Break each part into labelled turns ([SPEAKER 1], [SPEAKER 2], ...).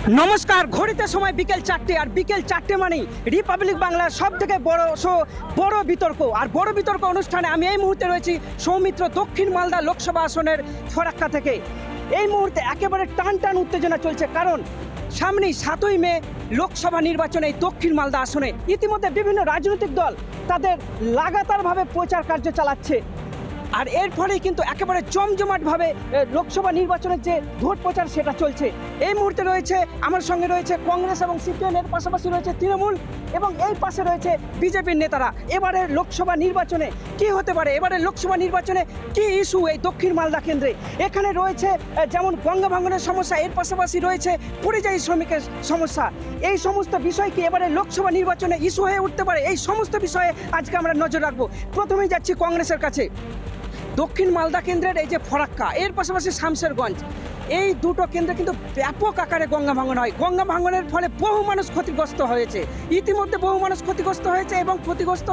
[SPEAKER 1] নমস্কার। ঘড়িতে সময় বিকেল 4টে, আর বিকেল 4টে মানেই রিপাবলিক বাংলার সব থেকে বড় বিতর্ক। আর বড় বিতর্ক অনুষ্ঠানে আমি এই মুহূর্তে রয়েছি সৌমিত্র দক্ষিণ মালদা লোকসভা আসনের ফরাক্কা থেকে। এই মুহূর্তে একেবারে টান উত্তেজনা চলছে, কারণ সামনেই 7ই মে লোকসভা নির্বাচনে এই দক্ষিণ মালদা আসনে ইতিমধ্যে বিভিন্ন রাজনৈতিক দল তাদের লাগাতারভাবে প্রচার কার্য চালাচ্ছে। আর এর ফলেই কিন্তু একেবারে জমজমাটভাবে লোকসভা নির্বাচনের যে ভোট প্রচার সেটা চলছে। এই মুহূর্তে রয়েছে আমার সঙ্গে রয়েছে কংগ্রেস এবং সিপিএম, এর পাশাপাশি রয়েছে তৃণমূল এবং এই পাশে রয়েছে বিজেপির নেতারা। এবারের লোকসভা নির্বাচনে কি হতে পারে, এবারের লোকসভা নির্বাচনে কি ইস্যু এই দক্ষিণ মালদা কেন্দ্রে? এখানে রয়েছে যেমন গঙ্গা ভাঙনের সমস্যা, এর পাশাপাশি রয়েছে পরিযায়ী শ্রমিকের সমস্যা। এই সমস্ত বিষয় কি এবারে লোকসভা নির্বাচনে ইস্যু হয়ে উঠতে পারে? এই সমস্ত বিষয়ে আজকে আমরা নজর রাখবো। প্রথমেই যাচ্ছি কংগ্রেসের কাছে। দক্ষিণ মালদা কেন্দ্রের এই যে ফরাক্কা, এর পাশাপাশি শামশেরগঞ্জ, এই দুটো কেন্দ্রে কিন্তু ব্যাপক আকারে গঙ্গা ভাঙন হয়। গঙ্গা ভাঙনের ফলে বহু মানুষ ক্ষতিগ্রস্ত হয়েছে, ইতিমধ্যে বহু মানুষ ক্ষতিগ্রস্ত হয়েছে এবং ক্ষতিগ্রস্ত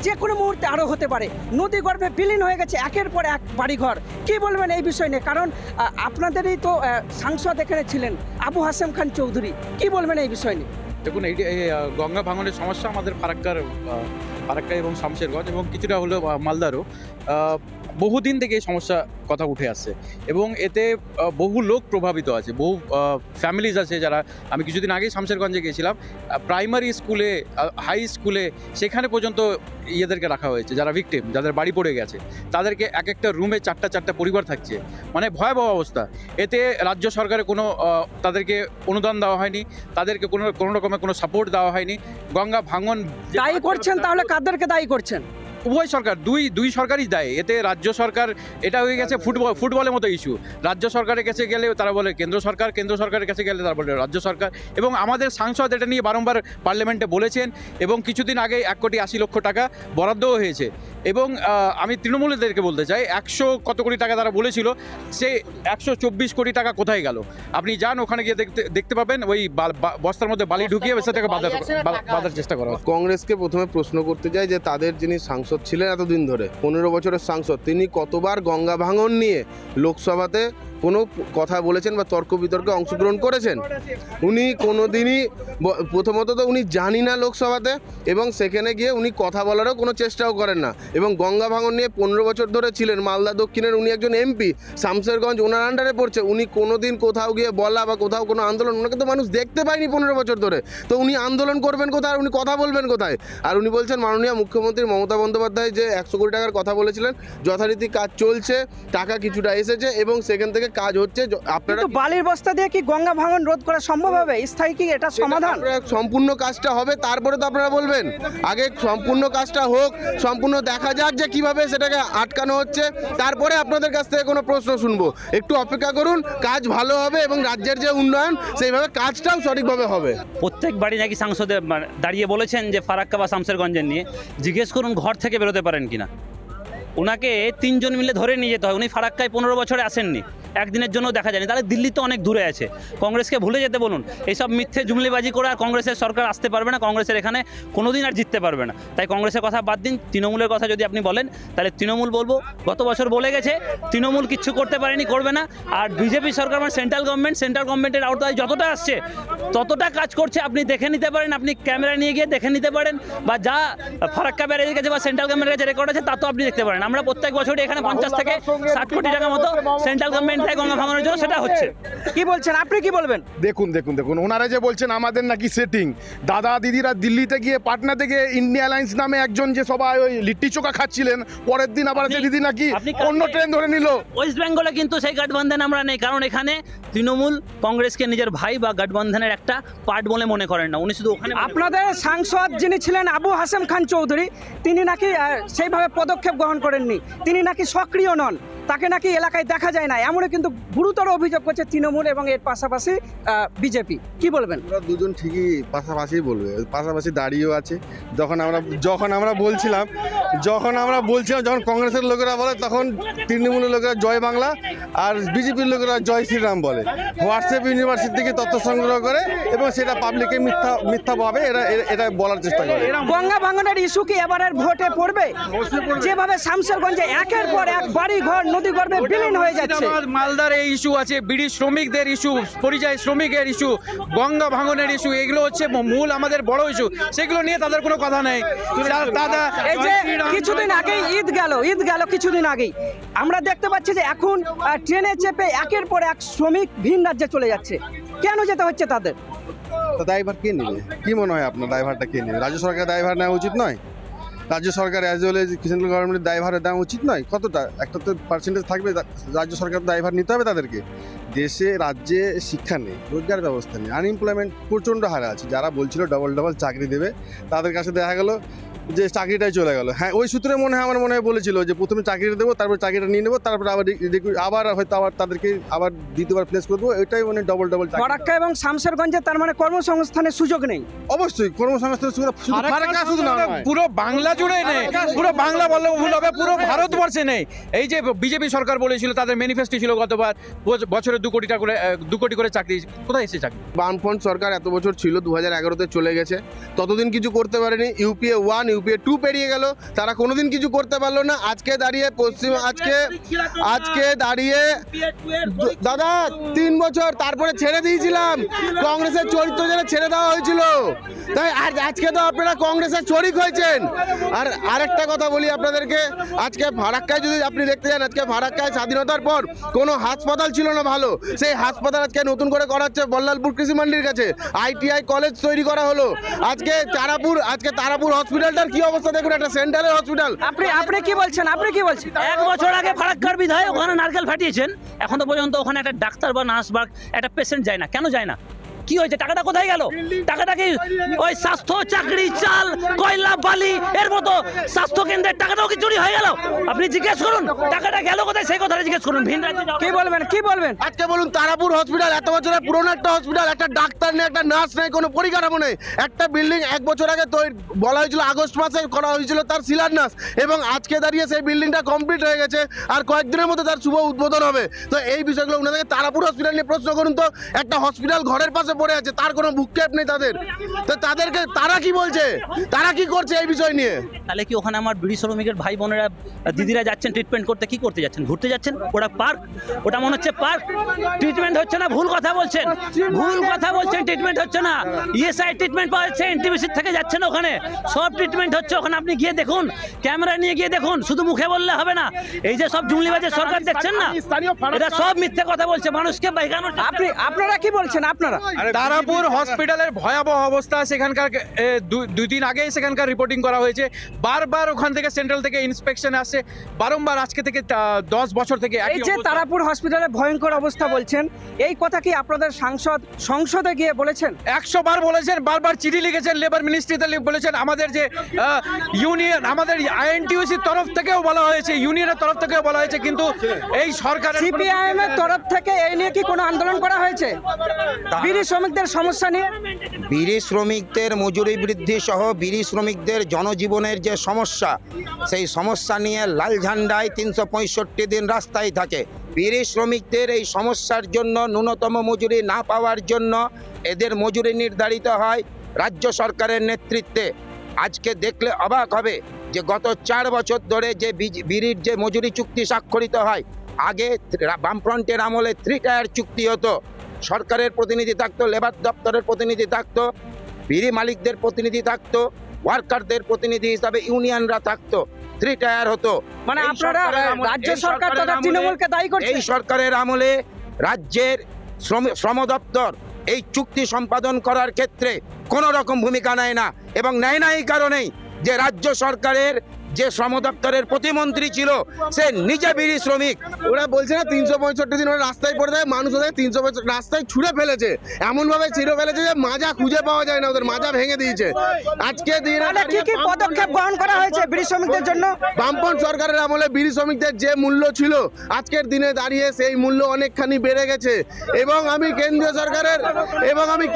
[SPEAKER 1] যে কোনো মুহূর্তে আরও হতে পারে। নদী গর্ভে বিলীন হয়ে গেছে একের পর এক বাড়িঘর। কি বলবেন এই বিষয় নিয়ে? কারণ আপনাদেরই তো সাংসদ এখানে ছিলেন আবু হাসেম খান চৌধুরী, কি বলবেন এই বিষয় নিয়ে?
[SPEAKER 2] দেখুন, এই গঙ্গা ভাঙনের সমস্যা আমাদের ফারাক্কা এবং শামশেরগঞ্জ এবং কিছুটা হলেও মালদারও বহুদিন থেকে এই সমস্যা কথা উঠে আসছে এবং এতে বহু লোক প্রভাবিত আছে, বহু ফ্যামিলিজ আছে যারা, আমি কিছুদিন আগেই শামশেরগঞ্জে গিয়েছিলাম, প্রাইমারি স্কুলে, হাই স্কুলে, সেখানে পর্যন্ত ইয়েদেরকে রাখা হয়েছে যারা ভিকটিম, যাদের বাড়ি পড়ে গেছে, তাদেরকে এক একটা রুমে চারটা পরিবার থাকছে, মানে ভয়াবহ অবস্থা। এতে রাজ্য সরকারের কোনো তাদেরকে অনুদান দেওয়া হয়নি, তাদেরকে কোনো রকমের কোনো সাপোর্ট দেওয়া হয়নি। গঙ্গা ভাঙন
[SPEAKER 1] দায়ী করছেন, তাহলে কাদেরকে দায়ী করছেন?
[SPEAKER 2] উভয় সরকার, দুই সরকারই দায়ী। এতে রাজ্য সরকার, এটা হয়ে গেছে ফুটবলের মতো ইস্যু। রাজ্য সরকারের কাছে গেলে তারা বলে কেন্দ্র সরকারের কাছে গেলে তারা বলে রাজ্য সরকার। এবং আমাদের সাংসদ এটা নিয়ে বারংবার পার্লামেন্টে বলেছেন এবং কিছুদিন আগে 1,80,00,000 টাকা বরাদ্দও হয়েছে। এবং আমি তৃণমূলীদেরকে বলতে চাই, 100 কত কোটি টাকা তারা বলেছিল, সে 124 কোটি টাকা কোথায় গেল? আপনি যান, ওখানে গিয়ে দেখতে পাবেন ওই বস্তার মধ্যে বালি ঢুকিয়ে সেটাকে বাঁধার চেষ্টা করা।
[SPEAKER 3] কংগ্রেসকে প্রথমে প্রশ্ন করতে চাই যে তাদের যিনি সাংসদ ছিলেন এতদিন ধরে, 15 বছরের সাংসদ, তিনি কতবার গঙ্গা ভাঙন নিয়ে লোকসভাতে কোনো কথা বলেছেন বা তর্ক বিতর্কে অংশগ্রহণ করেছেন? উনি কোনোদিনই, প্রথমত তো উনি জানি না লোকসভাতে, এবং সেখানে গিয়ে উনি কথা বলারও কোনো চেষ্টাও করেন না। এবং গঙ্গা ভাঙন নিয়ে 15 বছর ধরে ছিলেন মালদা দক্ষিণের, উনি একজন এমপি, শামশেরগঞ্জ ওনার আন্ডারে পড়ছে। উনি কোনোদিন কোথাও গিয়ে বলা বা কোথাও কোনো আন্দোলন, ওনাকে তো মানুষ দেখতে পায়নি 15 বছর ধরে, তো উনি আন্দোলন করবেন কোথায় আর উনি কথা বলবেন কোথায়? আর উনি বলছেন মাননীয় মুখ্যমন্ত্রী মমতা বন্দ্যোপাধ্যায় যে 100 কোটি টাকার কথা বলেছিলেন, যথারীতি কাজ চলছে, টাকা কিছুটা এসেছে এবং সেখান থেকে কাজ হচ্ছে। আপনারা
[SPEAKER 1] বালির বস্তা দিয়ে কি গঙ্গা ভাঙন রোধ করা সম্ভব হবে? স্থায়ী কি এটা সমাধান?
[SPEAKER 3] সম্পূর্ণ কাজটা হবে, তারপরে তো আপনারা বলবেন। আগে সম্পূর্ণ কাজটা হোক, সম্পূর্ণ দেখা যাক যে কিভাবে সেটাকে আটকানো হচ্ছে, তারপরে আপনাদের কাছ থেকে কোনো প্রশ্ন শুনবো। একটু অপেক্ষা করুন, কাজ ভালো হবে এবং রাজ্যের যে উন্নয়ন সেইভাবে কাজটাও সঠিকভাবে হবে।
[SPEAKER 4] প্রত্যেক বাড়ি নাকি সাংসদে দাঁড়িয়ে বলেছেন যে ফারাক্কা বা শামশেরগঞ্জের নিয়ে, জিজ্ঞেস করুন ঘর থেকে বেরোতে পারেন কিনা। ওনাকে 3 জন মিলে ধরে নিয়ে যেতে হয়। উনি ফারাক্কায় 15 বছরে আসেননি, একদিনের জন্য দেখা যায়নি। তাহলে দিল্লি তো অনেক দূরে আছে, কংগ্রেসকে ভুলে যেতে বলুন। এইসব মিথ্যে জুমলিবাজি করে আর কংগ্রেসের সরকার আসতে পারবে না, কংগ্রেসের এখানে কোনোদিন আর জিততে পারবে না। তাই কংগ্রেসের কথা বাদ দিন, তৃণমূলের কথা যদি আপনি বলেন তাহলে তৃণমূল বলবো, গত বছর বলে গেছে তৃণমূল কিচ্ছু করতে পারেনি, করবে না। আর বিজেপি সরকার, মানে সেন্ট্রাল গভর্নমেন্টের আওতায় যতটা আসছে ততটা কাজ করছে, আপনি দেখে নিতে পারেন, আপনি ক্যামেরা নিয়ে গিয়ে দেখে নিতে পারেন, বা যা ফারাক্কা ব্যারেজের কাছে বা সেন্ট্রাল গভর্নমেন্টের কাছে রেকর্ড আছে তা তো আপনি দেখতে পারেন। আমরা প্রত্যেক বছরই এখানে 50 থেকে 60 কোটি টাকা মতো সেন্ট্রাল গভর্নমেন্ট থেকে গঙ্গা ভাঙনের জন্য সেটা হচ্ছে।
[SPEAKER 1] কি বলছেন আপনি, কি বলবেন?
[SPEAKER 5] দেখুন ওনারা যে বলছেন আমাদের নাকি সেটিং, দাদা দিদিরা দিল্লিতে গিয়ে, পাটনাতে গিয়ে ইন্ডিয়া অ্যালায়েন্স নামে একজন যে সবাই ওই লিট্টি চোখা খাচ্ছিলেন, পরের দিন আবার সেই দিদি নাকি অন্য ট্রেন ধরে নিল।
[SPEAKER 4] ওয়েস্ট বেঙ্গলে কিন্তু সেই গঠবন্ধন আমরা নেই, কারণ এখানে তৃণমূল কংগ্রেসকে নিজের ভাই বা গঠবন্ধনের একটা পার্ট বলে মনে করেন না। উনি শুধু ওখানে,
[SPEAKER 1] আপনাদের সাংসদ যিনি ছিলেন আবু হাসেম খান চৌধুরী, তিনি নাকি সেইভাবে পদক্ষেপ গ্রহণ করেননি, তিনি নাকি সক্রিয় নন, তাকে নাকি এলাকায় দেখা যায় না, এমনও কিন্তু গুরুতর অভিযোগ করছে তৃণমূল এবং এর পাশাপাশি বিজেপি। কি বলবেন?
[SPEAKER 3] ওরা দুজন ঠিকই পাশাপাশি বলবে, পাশাপাশি দাঁড়িয়েও আছে। যখন আমরা বলছিলাম, যখন কংগ্রেসের লোকেরা বলে, তখন তৃণমূলের লোকেরা জয় বাংলা আর বিজেপির লোকেরা জয় শ্রীরাম বলে। হোয়াটসঅ্যাপ ইউনিভার্সিটি থেকে তথ্য সংগ্রহ করে এবং সেটা পাবলিকে মিথ্যাভাবে এটা বলার চেষ্টা করে।
[SPEAKER 1] গঙ্গা ভাঙনের ইস্যু কি এবারের ভোটে পড়বে? যেভাবে শামশেরগঞ্জে একের পর এক বাড়ি ঘর মোদি গর্বে বিলীন হয়ে যাচ্ছে।
[SPEAKER 2] মালদার এই ইস্যু আছে, বিড়ি শ্রমিকদের ইস্যু, পরিযায়ী শ্রমিকের ইস্যু, গঙ্গা ভাঙনের ইস্যু, এগুলো হচ্ছে মূল আমাদের বড় ইস্যু। সেগুলো নিয়ে তাদের কোনো কথা নেই।
[SPEAKER 1] এই যে কিছুদিন আগেই ঈদ গেল কিছুদিন আগেই আমরা দেখতে পাচ্ছি যে এখন ট্রেনে চেপে একের পর এক শ্রমিক ভিন রাজ্যে চলে যাচ্ছে। কেন যেতে হচ্ছে তাদের?
[SPEAKER 6] তো দায়ভার কে নেবে? কি মনে হয় আপনার দায়ভারটা কে নেবে? রাজ্য সরকার দায়ভার নেওয়া উচিত নয়? রাজ্য সরকার অ্যাজ ওয়েল এজ সেন্ট্রাল গভর্নমেন্টের দায়ভার দেওয়া উচিত নয়? কতটা একটা তো পার্সেন্টেজ থাকবে, রাজ্য সরকার দায়ভার নিতে হবে তাদেরকে। দেশে রাজ্যে শিক্ষা নেই, রোজগার ব্যবস্থা নেই, আনএমপ্লয়মেন্ট প্রচণ্ড হারে আছে। যারা বলছিল ডবল চাকরি দেবে, তাদের কাছে দেখা গেল যে চাকরিটাই চলে গেল। হ্যাঁ, ওই সূত্রে আমার মনে হয় বলেছিল যে প্রথমে চাকরিটা দেবো, তারপর চাকরিটা নিয়ে নেবো, তারপরে আবার হয়তো তাদেরকে আবার দ্বিতীয়বার প্লেস করবো। এটাই মানে ডবল
[SPEAKER 1] ফারাক্কা এবং শামশেরগঞ্জে তার মানে কর্মসংস্থানের সুযোগ নেই।
[SPEAKER 6] অবশ্যই কর্মসংস্থানের সুযোগ শুধু না,
[SPEAKER 2] পুরো বাংলা জুড়ে নেই, পুরো বাংলা বললে ভুল হবে, পুরো ভারতবর্ষে নেই। এই যে বিজেপি সরকার বলেছিল, তাদের ম্যানিফেস্টো ছিল গতবার বছরে 2 কোটি করে চাকরি, কোথায় এসে চাকরি?
[SPEAKER 3] বামফ্রন্ট সরকার এত বছর ছিল, 2011-তে চলে গেছে, ততদিন কিছু করতে পারেনি। ইউপিএ 1 ইউপিএ 2 পেরিয়ে গেল, তারা কোনোদিন কিছু করতে পারলো না। আজকে দাঁড়িয়ে দাদা 3 বছর তারপরে ছেড়ে দিয়েছিলাম, কংগ্রেসের চরিত্র যেন ছেড়ে দেওয়া হয়েছিল, তাই আজকে তো আপনারা কংগ্রেসের শরিক হয়েছেন। আর আরেকটা কথা বলি আপনাদেরকে, আজকে ফারাক্কায় যদি আপনি দেখতে যান, আজকে ফারাক্কায় স্বাধীনতার পর কোনো হাসপাতাল ছিল না ভালো, সেই হাসপাতাল আজকে নতুন করে করা হচ্ছে বল্লালপুর কৃষি মান্ডির কাছে। ITI কলেজ তৈরি করা হলো। আজকে তারাপুর হসপিটালটার কি অবস্থা দেখুন, একটা সেন্ট্রালের হসপিটাল।
[SPEAKER 1] আপনি কি বলছেন?
[SPEAKER 4] 1 বছর আগে ফারাক্কার বিধায়ক ওখানে নারকেল ফাটিয়েছেন, এখনো পর্যন্ত ওখানে একটা ডাক্তার বা নার্স বা একটা পেশেন্ট যায় না। কেন যায় না? কি হয়েছে? টাকাটা কোথায় গেল? টাকাটা কি ওই স্বাস্থ্য, চাকরি, চাল, কয়লা, বালি এর মতো স্বাস্থ্য কেন্দ্রের টাকাটাও কি চুরি হয়ে গেল? আপনি জিজ্ঞেস করুন টাকাটা গেল কোথায়, সেই কথাটা জিজ্ঞেস করুন। ভিন রাজ্যে
[SPEAKER 1] কি বলবেন?
[SPEAKER 3] আজকে বলুন, তারাপুর হসপিটাল এত বছরের পুরনো একটা হসপিটাল, একটা ডাক্তার নেই, একটা নার্স নেই, কোনো পরিকাঠামো নেই। একটা বিল্ডিং 1 বছর আগে বলা হয়েছিল আগস্ট মাসে করা হয়েছিল তার শিলান্যাস, এবং আজকে দাঁড়িয়ে সেই বিল্ডিংটা কমপ্লিট হয়ে গেছে, আর কয়েকদিনের মধ্যে তার শুভ উদ্বোধন হবে। তো এই বিষয়গুলো ওনাদেরকে তারাপুর হসপিটাল নিয়ে প্রশ্ন করুন তো। একটা হসপিটাল ঘরের পাশে পড়ে আছে, তার কোনো ভূক্ষেপ নেই তাদের। তো তাদেরকে তারা কি বলছে, তারা কি করছে এই বিষয় নিয়ে?
[SPEAKER 4] তাহলে কি ওখানে আমার বিড়ি শ্রমিকের ভাই বোনেরা দিদিরা যাচ্ছেন ট্রিটমেন্ট করতে? কি করতে যাচ্ছেন? ঘুরতে যাচ্ছেন? ওটা পার্ক, ওটা মনে হচ্ছে পার্ক। ট্রিটমেন্ট হচ্ছে না, ভুল কথা বলছেন, ট্রিটমেন্ট হচ্ছে না। ESI ট্রিটমেন্ট পাওয়া যাচ্ছে, NTPC থেকে যাচ্ছেন ওখানে, সব ট্রিটমেন্ট হচ্ছে ওখানে। আপনি গিয়ে দেখুন, ক্যামেরা নিয়ে গিয়ে দেখুন, শুধু মুখে বললে হবে না। এই যে সব জুমলিবাজের সরকার দেখছেন না, এটা সব মিথ্যে কথা বলছে, মানুষকে বাইকানোর।
[SPEAKER 1] আপনারা কি বলছেন?
[SPEAKER 2] তারাপুর হসপিটালের ভয়াবহ অবস্থা, সেখানকার 2 দিন আগেই সেখানকার রিপোর্টিং করা হয়েছে। বারবার ওখান থেকে সেন্ট্রাল থেকে ইন্সপেকশন আসছে, বারংবার আজকে থেকে 10 বছর থেকে।
[SPEAKER 1] এই যে তারাপুর হসপিটালে ভয়ঙ্কর অবস্থা বলছেন, এই কথা কি আপনাদের সংসদে গিয়ে বলেছেন?
[SPEAKER 2] 100 বার বলেছেন, বারবার চিঠি লিখেছেন, লেবার মিনিস্ট্রিতে বলেছেন। আমাদের যে ইউনিয়ন, আমাদের INTUC তরফ থেকেও বলা হয়েছে, ইউনিয়নের তরফ থেকেও বলা হয়েছে, কিন্তু এই সরকারের
[SPEAKER 1] CPIM এর তরফ থেকে এই নিয়ে কি কোনো আন্দোলন করা হয়েছে বিড়ি শ্রমিকদের সমস্যা নিয়ে?
[SPEAKER 7] বিড়ি শ্রমিকদের মজুরি বৃদ্ধি সহ বিড়ি শ্রমিকদের জনজীবনের যে সমস্যা, সেই সমস্যা নিয়ে লাল ঝান্ডায় 365 দিন রাস্তায় থাকে। বিড়ি শ্রমিকদের এই সমস্যার জন্য, ন্যূনতম মজুরি না পাওয়ার জন্য এদের মজুরি নির্ধারিত হয় রাজ্য সরকারের নেতৃত্বে। আজকে দেখলে অবাক হবে যে গত 4 বছর ধরে যে বিড়ির যে মজুরি চুক্তি স্বাক্ষরিত হয়, আগে বামফ্রন্টের আমলে 3 টায়ার চুক্তি হতো। সরকারের প্রতিনিধি থাকতো, লেবার দপ্তরের প্রতিনিধি থাকতো, বিড়ি মালিকদের প্রতিনিধি থাকতো, ওয়ার্কারদের প্রতিনিধি হিসাবে ইউনিয়নরা থাকতো, 3 টায়ার হতো।
[SPEAKER 1] মানে আপনারা রাজ্য সরকার তথা তৃণমূলকে দায়ী করছেন?
[SPEAKER 7] এই সরকারের আমলে রাজ্যের শ্রম দপ্তর এই চুক্তি সম্পাদন করার ক্ষেত্রে কোনো রকম ভূমিকা নেয় না, এবং নেয় না এই কারণেই যে রাজ্য সরকারের যে শ্রম দপ্তরের প্রতিমন্ত্রী ছিল সে নিজে বিড়ি শ্রমিক।
[SPEAKER 3] ওরা বলছে না 365 দিন ওরা রাস্তায় পড়ে থাকে, মানুষ ওদের 365 রাস্তায় ছুঁড়ে ফেলেছে, এমনভাবে ছিঁড়ে ফেলেছে যে মাজা খুঁজে পাওয়া যায় না, ওদের মাজা ভেঙে দিয়েছে। আজকে দিনে
[SPEAKER 1] কি পদক্ষেপ গ্রহণ করা হয়েছে বিড়ি শ্রমিকদের জন্য?
[SPEAKER 3] বামপন্থ সরকারের আমলে বিড়ি শ্রমিকদের যে মূল্য ছিল, আজকের দিনে দাঁড়িয়ে সেই মূল্য অনেকখানি বেড়ে গেছে। এবং আমি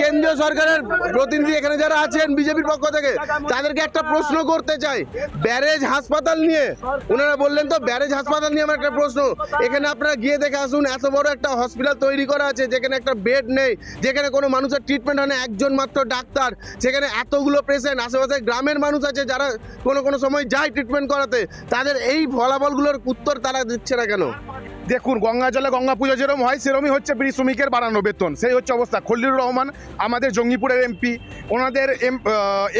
[SPEAKER 3] কেন্দ্রীয় সরকারের প্রতিনিধি এখানে যারা আছেন বিজেপির পক্ষ থেকে, তাদেরকে একটা প্রশ্ন করতে চাই। ব্যারেজ হাসপাতাল নিয়ে ওনারা বললেন তো ব্যারেজ হাসপাতাল নিয়ে আমার একটা প্রশ্ন, এখানে আপনারা গিয়ে দেখে আসুন, এত বড় একটা হসপিটাল তৈরি করা আছে যেখানে একটা বেড নেই, যেখানে কোনো মানুষের ট্রিটমেন্ট হয় না, একজন মাত্র ডাক্তার, সেখানে এতগুলো পেশেন্ট, আশেপাশে গ্রামের মানুষ আছে যারা কোনো সময় যায় ট্রিটমেন্ট করাতে, তাদের এই ফলাফলগুলোর উত্তর তারা দিচ্ছে না কেন?
[SPEAKER 5] দেখুন, গঙ্গা জলে গঙ্গা পুজো যেরকম হয় সেরকমই হচ্ছে বিড়ি শ্রমিকের বাড়ানো বেতন, সেই হচ্ছে অবস্থা। খলিলুর রহমান আমাদের জঙ্গিপুরের এমপি, ওনাদের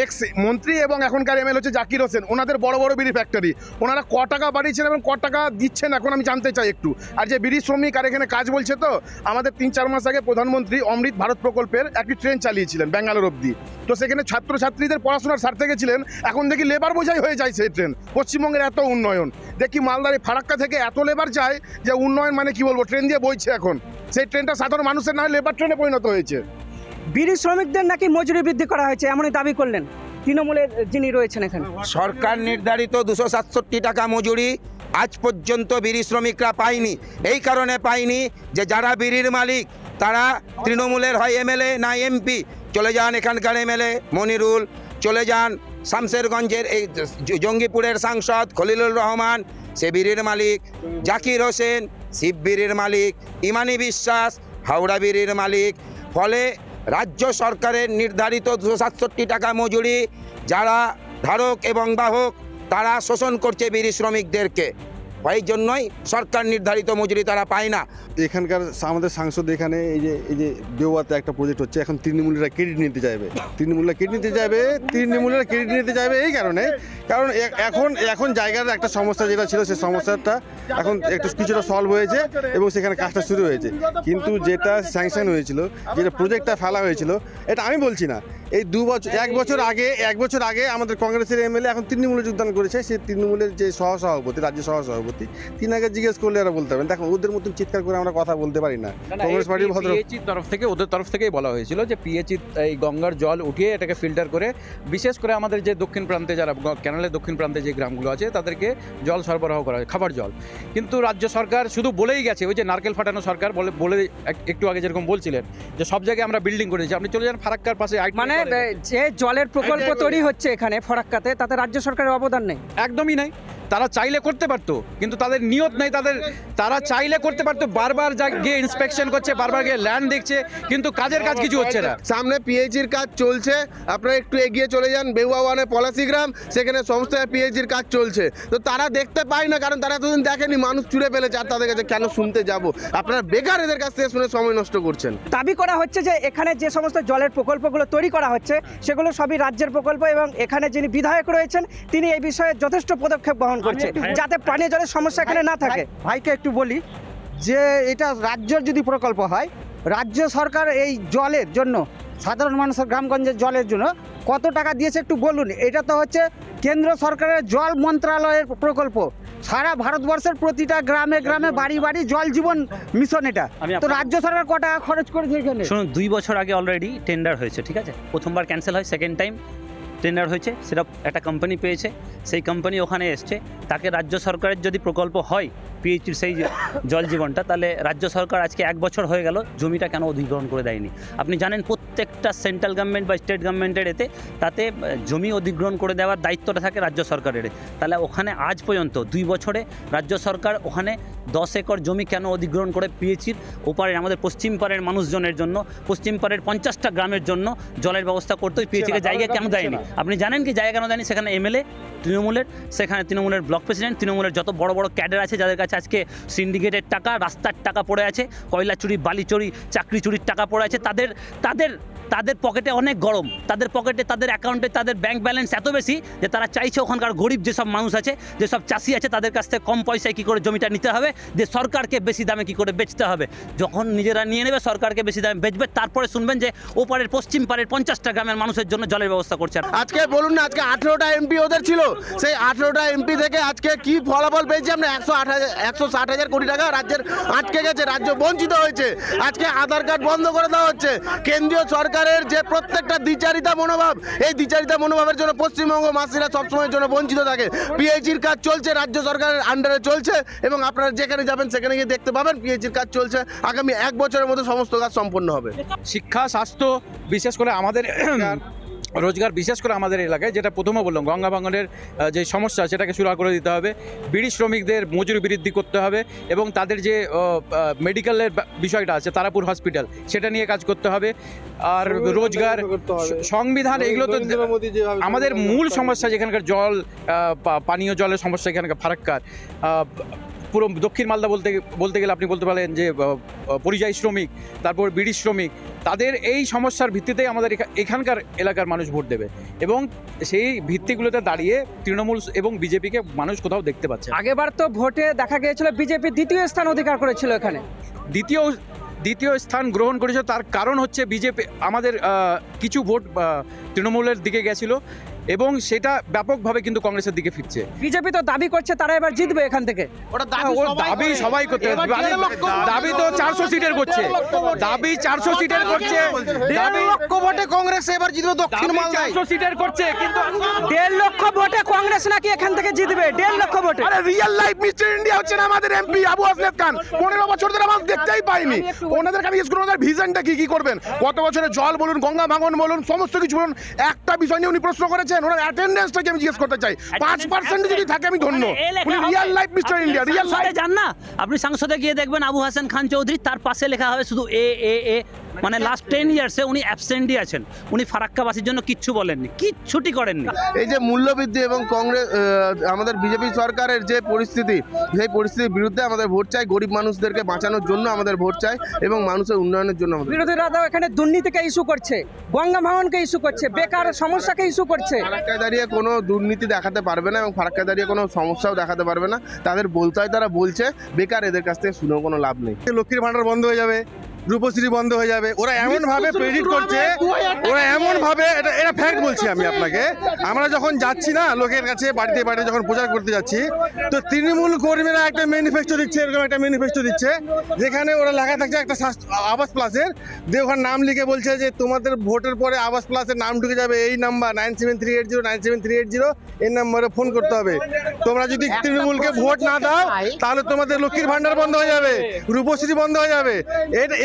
[SPEAKER 5] এক্স মন্ত্রী এবং এখনকার এমএলএ হচ্ছে জাকির হোসেন, ওনাদের বড় বড় বিড়ি ফ্যাক্টরি, ওনারা ক টাকা বাড়িয়েছেন এবং ক টাকা দিচ্ছেন এখন আমি জানতে চাই একটু। আর যে বিড়ি শ্রমিক আর এখানে কাজ বলছে, তো আমাদের 3-4 মাস আগে প্রধানমন্ত্রী অমৃত ভারত প্রকল্পের একটি ট্রেন চালিয়েছিলেন ব্যাঙ্গালোর অবধি, তো সেখানে ছাত্রছাত্রীদের পড়াশোনার স্বার্থে গেছিলেন, এখন দেখি লেবার বোঝাই হয়ে যায় সেই ট্রেন। পশ্চিমবঙ্গের এত উন্নয়ন, দেখি মালদার ফারাক্কা থেকে এত লেবার যায় যে উন্নয়ন মানে কি বলবো, ট্রেন দিয়ে বইছে এখন, সেই ট্রেনটা সাধারণ মানুষের না হয় লেবার ট্রেনে পরিণত হয়েছে।
[SPEAKER 1] বিড়ি শ্রমিকদের নাকি মজুরি বৃদ্ধি করা হয়েছে এমনই দাবি করলেন তৃণমূলের যিনি রয়েছেন এখানে।
[SPEAKER 7] সরকার নির্ধারিত 267 টাকা মজুরি আজ পর্যন্ত বিড়ি শ্রমিকরা পায়নি। এই কারণে পায়নি যে যারা বিড়ির মালিক তারা তৃণমূলের হয় এমএলএ না এমপি, চলে যান এখানকার এমএলএ মনিরুল, চলে যান শামশেরগঞ্জের এই জঙ্গিপুরের সাংসদ খলিলুর রহমান, সে বিড়ির মালিক, জাকির হোসেন শিব বিড়ির মালিক, ইমানি বিশ্বাস হাওড়া বিড়ির মালিক। ফলে রাজ্য সরকারের নির্ধারিত 267 টাকা মজুরি যারা ধারক এবং বাহক তারা শোষণ করছে বিড়ি শ্রমিকদেরকে, এই জন্যই সরকার নির্ধারিত মজুরি তারা পায় না।
[SPEAKER 6] এখানকার আমাদের সাংসদ এখানে এই যে বেওয়াতে একটা প্রজেক্ট হচ্ছে, এখন তৃণমূলীরা ক্রেডিট নিতে চাইবে, তৃণমূলীরা ক্রেডিট নিতে চাইবে এই কারণে, কারণ এখন জায়গার একটা সমস্যা যেটা ছিল সেই সমস্যাটা এখন একটু কিছুটা সলভ হয়েছে এবং সেখানে কাজটা শুরু হয়েছে। কিন্তু যেটা স্যাংশন হয়েছিল, যেটা প্রজেক্টটা ফেলা হয়েছিল, এটা আমি বলছি না, এই 2 বছর 1 বছর আগে আমাদের কংগ্রেসের এমএলএ এখন তৃণমূলে যোগদান করেছে, সেই তৃণমূলের যে সহসভাপতি, রাজ্য সহসভাপতি, তিনি আগে জিজ্ঞেস করলে এরা বলতে পারবেন। দেখো ওদের মতন চিৎকার করে আমরা কথা বলতে পারি না। কংগ্রেস পার্টির
[SPEAKER 2] ওদের তরফ থেকেই বলা হয়েছিল যে পিএইচই এই গঙ্গার জল উঠিয়ে এটাকে ফিল্টার করে বিশেষ করে আমাদের যে দক্ষিণ প্রান্তে যারা ক্যানালের দক্ষিণ প্রান্তে যে গ্রামগুলো আছে তাদেরকে জল সরবরাহ করা হয়, খাবার জল। কিন্তু রাজ্য সরকার শুধু বলেই গেছে, ওই যে নারকেল ফাটানো সরকার বলে একটু আগে যেরকম বলছিলেন যে সব জায়গায় আমরা বিল্ডিং করেছি, আপনি চলে যান ফারাক্কার পাশে
[SPEAKER 1] মানে যে জলের প্রকল্প তৈরি হচ্ছে এখানে ফরাক্কাতে, তাতে রাজ্য সরকারের অবদান নেই,
[SPEAKER 2] একদমই নাই। তারা চাইলে করতে পারতো, কিন্তু তাদের নিয়ত নেই, তারা চাইলে করতে পারতো, বারবার গিয়ে ইন্সপেকশন করছে, বারবার গিয়ে ল্যান্ড দেখছে, কিন্তু কাজের কাজ কিছু হচ্ছে না।
[SPEAKER 3] সামনে পিএইচির কাজ চলছে, আপনারা একটু এগিয়ে চলে যান বেউয়া ওয়ানে পলাশি গ্রাম, সেখানে সমস্ত পিএইচির কাজ চলছে, তো তারা দেখতে পায় না, কারণ তারা এতদিন দেখেনি, মানুষ চুড়ে ফেলেছে, আর তাদের কাছে কেন শুনতে যাব? আপনারা বেকার এদের কাছ থেকে শুনে সময় নষ্ট করছেন।
[SPEAKER 1] দাবি করা হচ্ছে যে এখানে যে সমস্ত জলের প্রকল্পগুলো তৈরি করা হচ্ছে সেগুলো সবই রাজ্যের প্রকল্প এবং এখানে যিনি বিধায়ক রয়েছেন তিনি এই বিষয়ে যথেষ্ট পদক্ষেপ গ্রহণ করছে যাতে পানীয় জলের সমস্যা এখানে না থাকে।
[SPEAKER 8] ভাইকে একটু বলি যে এটা রাজ্যের যদি প্রকল্প হয়, রাজ্য সরকার এই জলের জন্য সাধারণ মানুষের গ্রামগঞ্জের জলের জন্য কত টাকা দিয়েছে একটু বলুন। এটা তো হচ্ছে কেন্দ্র সরকারের জল মন্ত্রণালয়ের প্রকল্প, সারা ভারতবর্ষের প্রতিটা গ্রামে গ্রামে বাড়ি বাড়ি জল জীবন মিশন, এটা তো রাজ্য সরকার কত টাকা খরচ করেছে এখানে?
[SPEAKER 4] শুনুন, 2 বছর আগে অলরেডি টেন্ডার হয়েছে, ঠিক আছে, প্রথমবার ক্যান্সেল হয়, সেকেন্ড টাইম টেন্ডার হয়েছে, সেটা একটা কোম্পানি পেয়েছে, সেই কোম্পানি ওখানে এসছে, তাকে রাজ্য সরকারের যদি প্রকল্প হয় পিএইচির সেই জল জীবনটা, তাহলে রাজ্য সরকার আজকে 1 বছর হয়ে গেল জমিটা কেন অধিগ্রহণ করে দেয়নি? আপনি জানেন প্রত্যেকটা সেন্ট্রাল গভর্নমেন্ট বা স্টেট গভর্নমেন্টের তাতে জমি অধিগ্রহণ করে দেওয়ার দায়িত্বটা থাকে রাজ্য সরকারের। তাহলে ওখানে আজ পর্যন্ত 2 বছরে রাজ্য সরকার ওখানে 10 একর জমি কেন অধিগ্রহণ করে পিএইচির ওপারের আমাদের পশ্চিম পাড়ের মানুষজনের জন্য, পশ্চিম পাড়ের 50টা গ্রামের জন্য জলের ব্যবস্থা করতে পিএইচিকে জায়গা কেন দেয়নি? আপনি জানেন কি জায়গা কেন দেয়নি? সেখানে এমএলএ তৃণমূলের, সেখানে তৃণমূলের ব্লক প্রেসিডেন্ট, তৃণমূলের যত বড় বড় ক্যাডার আছে যাদের কাছে আজকে সিন্ডিকেটের টাকা, রাস্তার টাকা পড়ে আছে, কয়লা চুরি, বালি চুরি, চাকরি চুরির টাকা পড়ে আছে, তাদের পকেটে অনেক গরম, তাদের পকেটে, তাদের অ্যাকাউন্টে, তাদের ব্যাংক ব্যালেন্স এত বেশি যে তারা চাইছে ওখানকার গরিব যেসব মানুষ আছে, যেসব চাষি আছে, তাদের কাছ থেকে কম পয়সায় কী করে জমিটা নিতে হবে, যে সরকারকে বেশি দামে কী করে বেচতে হবে। যখন নিজেরা নিয়ে নেবে, সরকারকে বেশি দামে বেচবে, তারপরে শুনবেন যে ওপারের পশ্চিম পাড়ের 50টা গ্রামের মানুষের জন্য জলের ব্যবস্থা করছে।
[SPEAKER 3] আজকে বলুন না, আজকে 18টা এমপি ওদের ছিল, সেই 18টা এমপি থেকে আজকে কি ফলাফল পেয়েছি আমরা? 160,000 কোটি টাকা রাজ্যের আটকে গেছে, রাজ্য বঞ্চিত হয়েছে। আজকে আধার কার্ড বন্ধ করে দেওয়া হচ্ছে। কেন্দ্রীয় সরকারের যে প্রত্যেকটা দ্বিচারিতা মনোভাব, এই দ্বিচারিতা মনোভাবের জন্য পশ্চিমবঙ্গ মাসিরা সবসময়ের জন্য বঞ্চিত থাকে। পিএইচির কাজ চলছে, রাজ্য সরকারের আন্ডারে চলছে এবং আপনারা যেখানে যাবেন সেখানে গিয়ে দেখতে পাবেন পিএইচির কাজ চলছে। আগামী 1 বছরের মধ্যে সমস্ত কাজ সম্পন্ন হবে।
[SPEAKER 2] শিক্ষা, স্বাস্থ্য, বিশেষ করে আমাদের রোজগার, বিশেষ করে আমাদের এলাকায়, যেটা প্রথমে বললাম, গঙ্গা ভাঙনের যে সমস্যা সেটাকে সুরাহা করে দিতে হবে, বিড়ি শ্রমিকদের মজুরি বৃদ্ধি করতে হবে এবং তাদের যে মেডিকেলের বিষয়টা আছে, তারাপুর হসপিটাল, সেটা নিয়ে কাজ করতে হবে। আর রোজগার, সংবিধান, এগুলো তো আমাদের মূল সমস্যা। যেখানকার জল, পানীয় জলের সমস্যা, এখানকার ফারাক্কার পুরো দক্ষিণ মালদা বলতে গেলে আপনি বলতে পারেন যে পরিযায়ী শ্রমিক, তারপর বিড়ি শ্রমিক, তাদের এই সমস্যার ভিত্তিতেই আমাদের এখানকার এলাকার মানুষ ভোট দেবে এবং সেই ভিত্তিগুলোতে দাঁড়িয়ে তৃণমূল এবং বিজেপিকে মানুষ কোথাও দেখতে পাচ্ছে না।
[SPEAKER 1] আগেবার তো ভোটে দেখা গিয়েছিল বিজেপি দ্বিতীয় স্থান অধিকার করেছিল এখানে।
[SPEAKER 2] দ্বিতীয় স্থান গ্রহণ করেছে, তার কারণ হচ্ছে বিজেপি আমাদের কিছু ভোট তৃণমূলের দিকে গেছিল এবং সেটা ব্যাপকভাবে কিন্তু কংগ্রেসের দিকে ফিরছে।
[SPEAKER 1] বিজেপি তো দাবি করছে তারা এবার জিতবে এখান থেকে।
[SPEAKER 2] দাবি সবাই করতে, দাবি তো 400 সিটের করছে, দাবি 400 সিটের করছে,
[SPEAKER 7] 1.5 লক্ষ ভোটে কংগ্রেস এবার জিতবে দক্ষিণ মালদায়।
[SPEAKER 2] 400 সিটের করছে, কিন্তু
[SPEAKER 1] 1.5 লক্ষ ভোটে কংগ্রেস নাকি এখান থেকে জিতবে? 1.5 লক্ষ ভোটে?
[SPEAKER 5] আরে রিয়েল লাইফ মিস্টার ইন্ডিয়া হচ্ছে না আমাদের এমপি আবু আসলেদ খান। 15 বছর ধরে আমরা দেখতেই পাইনি ওনাদেরকে। আমি স্কুল ওনাদের ভিশনটা কি করবেন, কত বছরে জল বলুন, গঙ্গা ভাঙন বলুন, সমস্ত কিছু বলুন, একটা বিষয় নিয়ে উনি প্রশ্ন করেছেন। ওনার অ্যাটেন্ডেন্সটাকে আমি জিজ্ঞেস করতে চাই, 5% যদি থাকে আমি ধন্য। উনি real life mister India, real life.
[SPEAKER 4] জান না, আপনি সংসদে গিয়ে দেখবেন আবু হাসান খান চৌধুরী, তার পাশে লেখা হবে শুধু এ, মানে লাস্ট 10 ইয়ার্সে উনি অ্যাবসেন্টই আছেন। উনি ফারাক্কাবাসীর জন্য কিচ্ছু বলেননি, কিচ্ছুটি করেননি।
[SPEAKER 3] এই যে মূল্যবৃদ্ধি এবং কংগ্রেস আমাদের বিজেপি সরকারের যে পরিস্থিতি, সেই পরিস্থিতির বিরুদ্ধে আমাদের ভোট চাই। গরিব মানুষদেরকে বাঁচানোর জন্য আমাদের ভোট চাই এবং মানুষের উন্নয়নের জন্য আমাদের।
[SPEAKER 1] বিরোধীরা তো এখানে দুর্নীতিকে ইস্যু করছে, গঙ্গা ভাঙনকে ইস্যু করছে, বেকার সমস্যাকে ইস্যু করছে।
[SPEAKER 3] ফারাক্কায় দাঁড়িয়ে কোনো দুর্নীতি দেখাতে পারবে না এবং ফারাক্কায় দাঁড়িয়ে কোনো সমস্যাও দেখাতে পারবে না। তাদের বলতে হয়, তারা বলছে, বেকার এদের কাছ থেকে শুনেও কোনো লাভ নেই।
[SPEAKER 6] লক্ষ্মীর ভাণ্ডার বন্ধ হয়ে যাবে, রূপশ্রী বন্ধ হয়ে যাবে। ওরা এমন ভাবে প্রেডিক্ট করছে, ওরা এমন ভাবে, এটা ফ্যাক্ট বলছি আমি আপনাকে। আমরা যখন যাচ্ছি না লোকের কাছে, বাড়িতে বাড়িতে যখন প্রচার করতে যাচ্ছি, তো তৃণমূল কর্মীরা একটা ম্যানিফেস্টো দিচ্ছে, এরকম একটা ম্যানিফেস্টো দিচ্ছে যেখানে ওরা লেখা থাকছে একটা আবাস প্লাসের, দিয়ে ওখানে নাম লিখে বলছে যে তোমাদের ভোটের পরে আবাস প্লাসের নাম ঢুকে যাবে এই নাম্বার 9738097380, এই নাম্বারে ফোন করতে হবে। তোমরা যদি তৃণমূলকে ভোট না দাও তাহলে তোমাদের লক্ষ্মীর ভাণ্ডার বন্ধ হয়ে যাবে, রূপশ্রী বন্ধ হয়ে যাবে।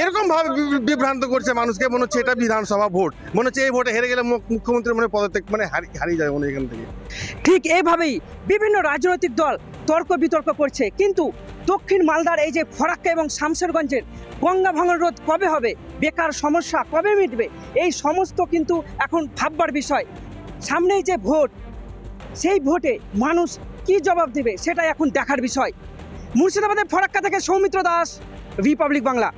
[SPEAKER 6] এরকম ভাবে বিভ্রান্ত করছে মানুষকে, মনে হচ্ছে এটা বিধানসভা ভোট, মনে হচ্ছে এই ভোটে হেরে গেলে মুখ্যমন্ত্রী মনে পদত্যাগ, মানে হারিয়ে যাবে মনে এখান থেকে।
[SPEAKER 1] ঠিক এইভাবেই বিভিন্ন রাজনৈতিক দল তর্ক বিতর্ক করছে, কিন্তু দক্ষিণ মালদার এই যে ফরাক্কা এবং শামশেরগঞ্জের গঙ্গা ভাঙন রোধ কবে হবে, বেকার সমস্যা কবে মিটবে, এই সমস্ত কিন্তু এখন ভাববার বিষয়। সামনেই যে ভোট, সেই ভোটে মানুষ কি জবাব দেবে সেটাই এখন দেখার বিষয়। মুর্শিদাবাদের ফরাক্কা থেকে সৌমিত্র দাস, রিপাবলিক বাংলা।